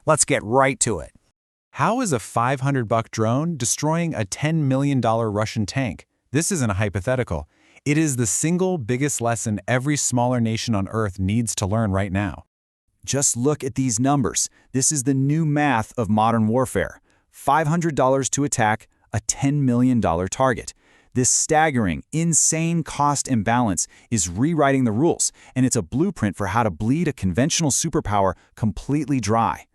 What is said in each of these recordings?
Let's get right to it. How is a $500 drone destroying a $10 million Russian tank? This isn't a hypothetical. It is the single biggest lesson every smaller nation on Earth needs to learn right now. Just look at these numbers. This is the new math of modern warfare. $500 to attack a $10 million target. This staggering, insane cost imbalance is rewriting the rules, and it's a blueprint for how to bleed a conventional superpower completely dry.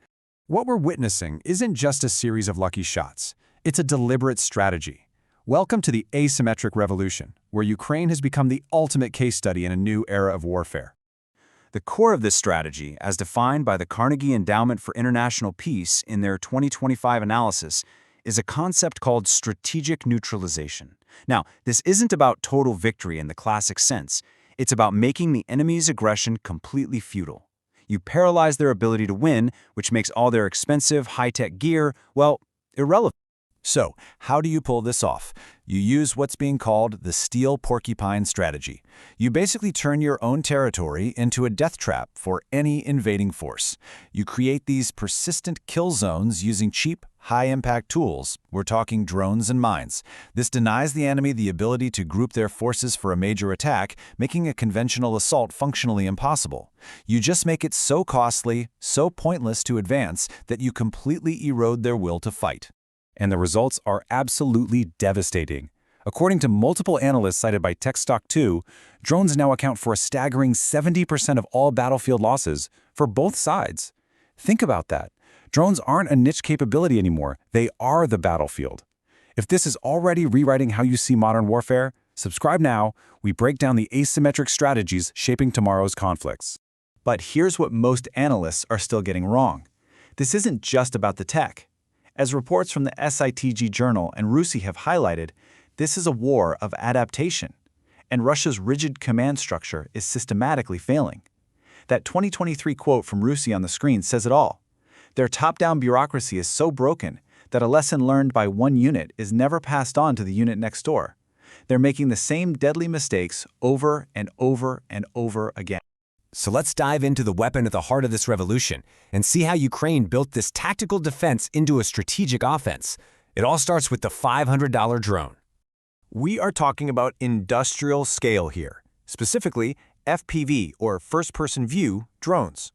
What we're witnessing isn't just a series of lucky shots. It's a deliberate strategy. Welcome to the asymmetric revolution, where Ukraine has become the ultimate case study in a new era of warfare. The core of this strategy, as defined by the Carnegie Endowment for International Peace in their 2025 analysis, is a concept called strategic neutralization. Now, this isn't about total victory in the classic sense. It's about making the enemy's aggression completely futile. You paralyze their ability to win, which makes all their expensive, high-tech gear, well, irrelevant. So, how do you pull this off? You use what's being called the steel porcupine strategy. You basically turn your own territory into a death trap for any invading force. You create these persistent kill zones using cheap, high-impact tools. We're talking drones and mines. This denies the enemy the ability to group their forces for a major attack, making a conventional assault functionally impossible. You just make it so costly, so pointless to advance, that you completely erode their will to fight. And the results are absolutely devastating. According to multiple analysts cited by TechStock2, drones now account for a staggering 70% of all battlefield losses for both sides. Think about that. Drones aren't a niche capability anymore. They are the battlefield. If this is already rewriting how you see modern warfare, subscribe now. We break down the asymmetric strategies shaping tomorrow's conflicts. But here's what most analysts are still getting wrong. This isn't just about the tech. As reports from the SITG Journal and RUSI have highlighted, this is a war of adaptation, and Russia's rigid command structure is systematically failing. That 2023 quote from RUSI on the screen says it all. Their top-down bureaucracy is so broken that a lesson learned by one unit is never passed on to the unit next door. They're making the same deadly mistakes over and over and over again. So let's dive into the weapon at the heart of this revolution and see how Ukraine built this tactical defense into a strategic offense. It all starts with the $500 drone. We are talking about industrial scale here, specifically FPV or first-person view drones.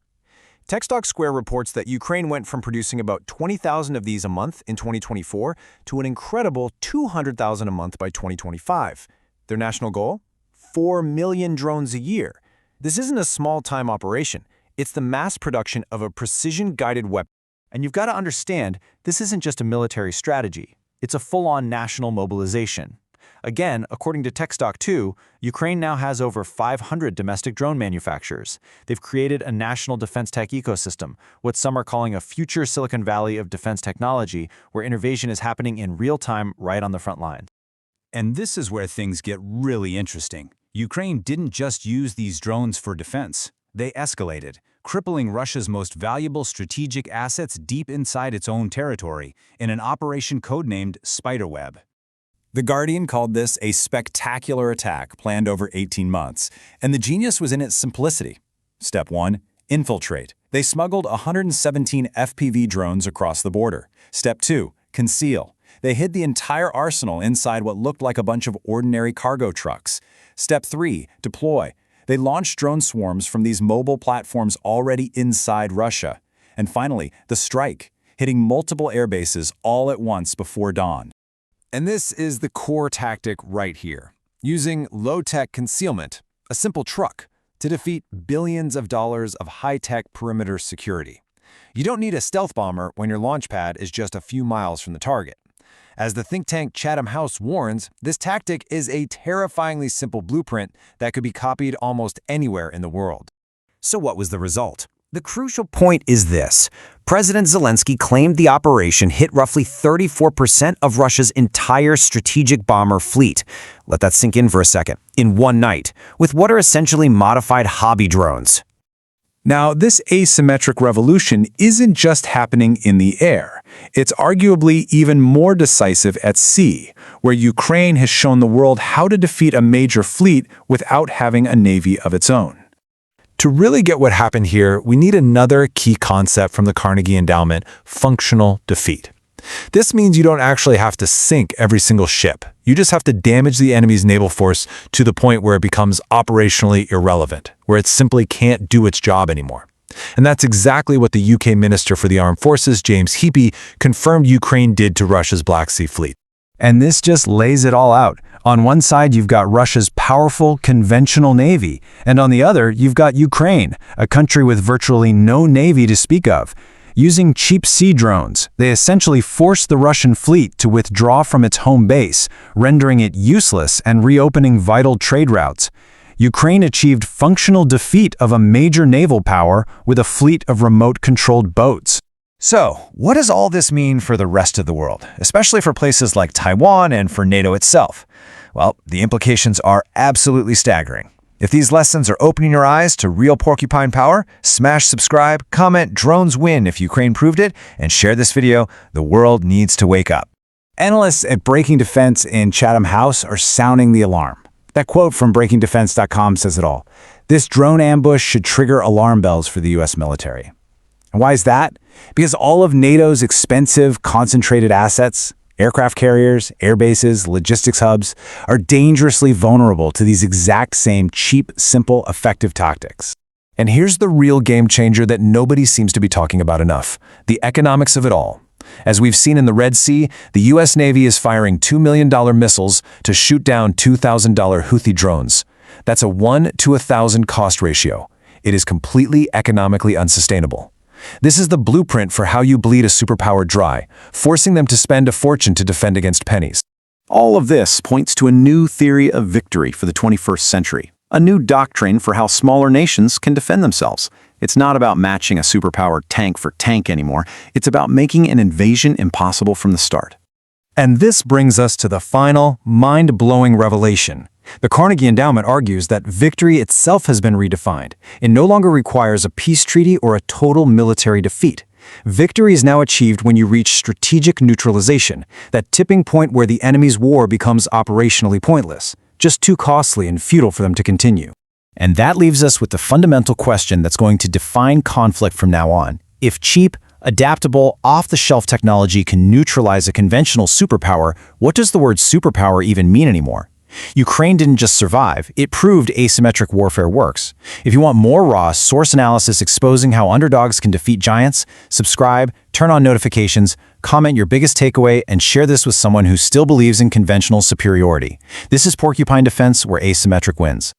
TechStock Square reports that Ukraine went from producing about 20,000 of these a month in 2024 to an incredible 200,000 a month by 2025. Their national goal? 4 million drones a year. This isn't a small-time operation. It's the mass production of a precision-guided weapon. And you've got to understand, this isn't just a military strategy. It's a full-on national mobilization. Again, according to TechStock2, Ukraine now has over 500 domestic drone manufacturers. They've created a national defense tech ecosystem, what some are calling a future Silicon Valley of defense technology, where innovation is happening in real time right on the front lines. And this is where things get really interesting. Ukraine didn't just use these drones for defense. They escalated, crippling Russia's most valuable strategic assets deep inside its own territory in an operation codenamed Spiderweb. The Guardian called this a spectacular attack planned over 18 months, and the genius was in its simplicity. Step 1. Infiltrate. They smuggled 117 FPV drones across the border. Step 2. Conceal. They hid the entire arsenal inside what looked like a bunch of ordinary cargo trucks. Step 3. Deploy. They launched drone swarms from these mobile platforms already inside Russia. And finally, the strike, hitting multiple air bases all at once before dawn. And this is the core tactic right here, using low-tech concealment, a simple truck, to defeat billions of dollars of high-tech perimeter security. You don't need a stealth bomber when your launch pad is just a few miles from the target. As the think tank Chatham House warns, this tactic is a terrifyingly simple blueprint that could be copied almost anywhere in the world. So what was the result? The crucial point is this. President Zelensky claimed the operation hit roughly 34% of Russia's entire strategic bomber fleet. Let that sink in for a second. In one night, with what are essentially modified hobby drones. Now, this asymmetric revolution isn't just happening in the air. It's arguably even more decisive at sea, where Ukraine has shown the world how to defeat a major fleet without having a navy of its own. To really get what happened here, we need another key concept from the Carnegie Endowment: functional defeat. This means you don't actually have to sink every single ship. You just have to damage the enemy's naval force to the point where it becomes operationally irrelevant, where it simply can't do its job anymore. And that's exactly what the UK Minister for the Armed Forces, James Heappey, confirmed Ukraine did to Russia's Black Sea Fleet. And this just lays it all out. On one side, you've got Russia's powerful, conventional navy, and on the other, you've got Ukraine, a country with virtually no navy to speak of. Using cheap sea drones, they essentially forced the Russian fleet to withdraw from its home base, rendering it useless and reopening vital trade routes. Ukraine achieved functional defeat of a major naval power with a fleet of remote-controlled boats. So, what does all this mean for the rest of the world, especially for places like Taiwan and for NATO itself? Well, the implications are absolutely staggering. If these lessons are opening your eyes to real Porcupine power, smash subscribe, comment drones win if Ukraine proved it, and share this video. The world needs to wake up. Analysts at Breaking Defense in Chatham House are sounding the alarm. That quote from BreakingDefense.com says it all. This drone ambush should trigger alarm bells for the U.S. military. And why is that? Because all of NATO's expensive, concentrated assets, aircraft carriers, air bases, logistics hubs, are dangerously vulnerable to these exact same cheap, simple, effective tactics. And here's the real game changer that nobody seems to be talking about enough: the economics of it all. As we've seen in the Red Sea, the U.S. Navy is firing $2 million missiles to shoot down $2,000 Houthi drones. That's a 1 to 1,000 cost ratio. It is completely economically unsustainable. This is the blueprint for how you bleed a superpower dry, forcing them to spend a fortune to defend against pennies. All of this points to a new theory of victory for the 21st century, a new doctrine for how smaller nations can defend themselves. It's not about matching a superpower tank for tank anymore. It's about making an invasion impossible from the start. And this brings us to the final, mind-blowing revelation. The Carnegie Endowment argues that victory itself has been redefined. It no longer requires a peace treaty or a total military defeat. Victory is now achieved when you reach strategic neutralization, that tipping point where the enemy's war becomes operationally pointless, just too costly and futile for them to continue. And that leaves us with the fundamental question that's going to define conflict from now on. If cheap, adaptable, off-the-shelf technology can neutralize a conventional superpower, what does the word superpower even mean anymore? Ukraine didn't just survive, it proved asymmetric warfare works. If you want more raw source analysis exposing how underdogs can defeat giants, subscribe, turn on notifications, comment your biggest takeaway, and share this with someone who still believes in conventional superiority. This is Porcupine Defense, where asymmetric wins.